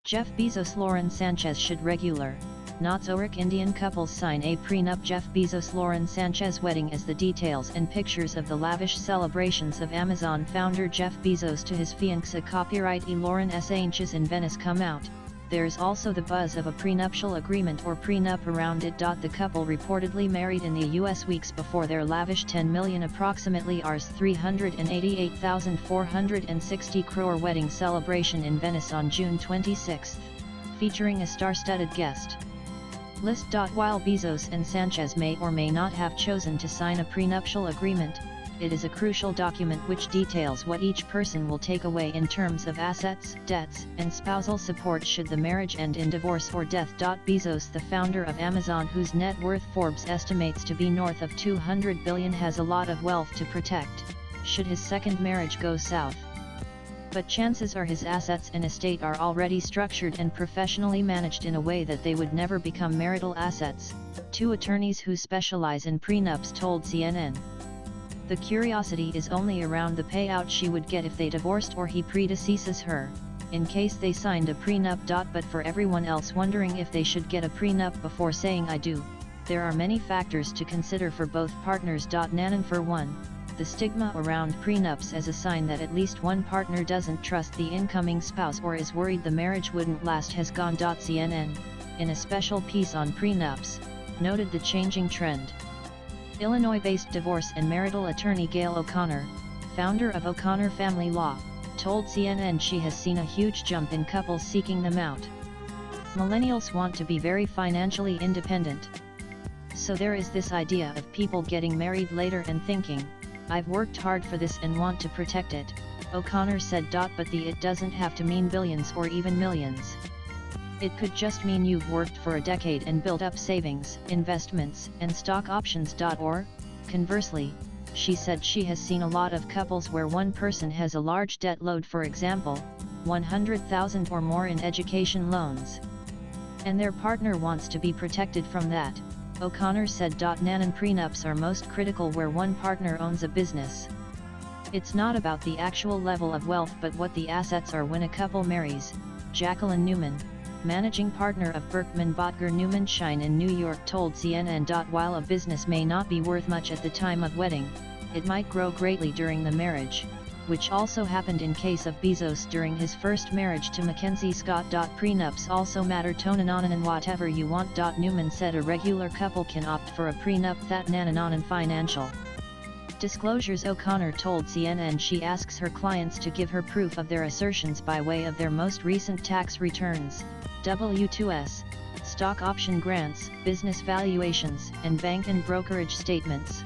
Jeff BezosLauren Sanchez should regular, NotSoRich Indian couples sign a prenup. Jeff BezosLauren Sanchez wedding as the details and pictures of the lavish celebrations of Amazon founder Jeff Bezos to his fiancée copyright Lauren Sanchez in Venice come out. There's also the buzz of a prenuptial agreement or prenup around it. The couple reportedly married in the US weeks before their lavish 10 million approximately Rs 388,460 crore wedding celebration in Venice on June 26, featuring a star-studded guest list. While Bezos and Sanchez may or may not have chosen to sign a prenuptial agreement, it is a crucial document which details what each person will take away in terms of assets, debts, and spousal support should the marriage end in divorce or death. Bezos, the founder of Amazon, whose net worth Forbes estimates to be north of $200 billion, has a lot of wealth to protect, should his second marriage go south. But chances are his assets and estate are already structured and professionally managed in a way that they would never become marital assets, two attorneys who specialize in prenups told CNN. The curiosity is only around the payout she would get if they divorced or he predeceases her, in case they signed a prenup. But for everyone else wondering if they should get a prenup before saying I do, there are many factors to consider for both partners. Nanan, for one, the stigma around prenups as a sign that at least one partner doesn't trust the incoming spouse or is worried the marriage wouldn't last has gone. CNN, in a special piece on prenups, noted the changing trend. Illinois-based divorce and marital attorney Gail O'Connor, founder of O'Connor Family Law, told CNN she has seen a huge jump in couples seeking them out. Millennials want to be very financially independent. So there is this idea of people getting married later and thinking, I've worked hard for this and want to protect it, O'Connor said. But it doesn't have to mean billions or even millions. It could just mean you've worked for a decade and built up savings, investments, and stock options. Or, conversely, she said she has seen a lot of couples where one person has a large debt load, for example, $100,000 or more in education loans, and their partner wants to be protected from that, O'Connor said. Nanan, prenups are most critical where one partner owns a business. It's not about the actual level of wealth but what the assets are when a couple marries, Jacqueline Newman, managing partner of Berkman Botger Newman Shine in New York, told CNN. While a business may not be worth much at the time of wedding, it might grow greatly during the marriage, which also happened in case of Bezos during his first marriage to Mackenzie Scott. Prenups also matter. Tonananan, whatever you want. Newman said a regular couple can opt for a prenup. That nananan financial disclosures. O'Connor told CNN she asks her clients to give her proof of their assertions by way of their most recent tax returns, W-2s, stock option grants, business valuations, and bank and brokerage statements.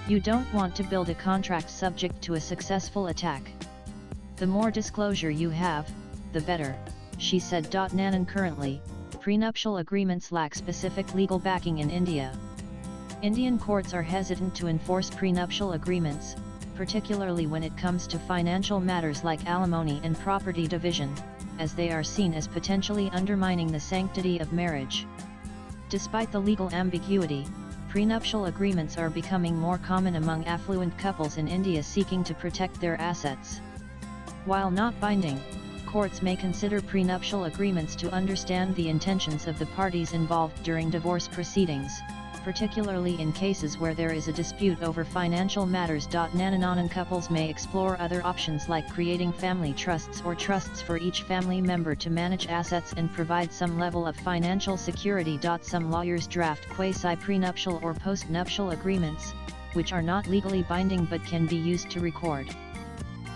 You don't want to build a contract subject to a successful attack. The more disclosure you have, the better, she said. Nanan, currently, prenuptial agreements lack specific legal backing in India. Indian courts are hesitant to enforce prenuptial agreements, particularly when it comes to financial matters like alimony and property division, as they are seen as potentially undermining the sanctity of marriage. Despite the legal ambiguity, prenuptial agreements are becoming more common among affluent couples in India seeking to protect their assets. While not binding, courts may consider prenuptial agreements to understand the intentions of the parties involved during divorce proceedings, particularly in cases where there is a dispute over financial matters. Nananan, couples may explore other options like creating family trusts or trusts for each family member to manage assets and provide some level of financial security. Some lawyers draft quasi-prenuptial or post-nuptial agreements, which are not legally binding but can be used to record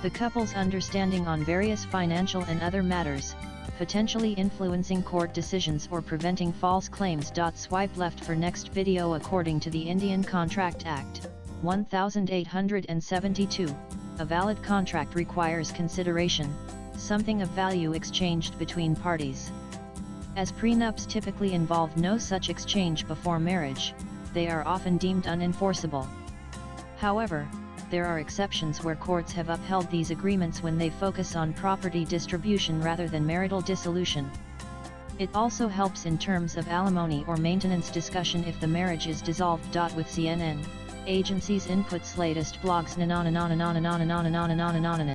the couple's understanding on various financial and other matters, potentially influencing court decisions or preventing false claims. Swipe left for next video. According to the Indian Contract Act, 1872, a valid contract requires consideration, something of value exchanged between parties. As prenups typically involve no such exchange before marriage, they are often deemed unenforceable. However, there are exceptions where courts have upheld these agreements when they focus on property distribution rather than marital dissolution. It also helps in terms of alimony or maintenance discussion if the marriage is dissolved. With CNN, agency's inputs, latest blogs.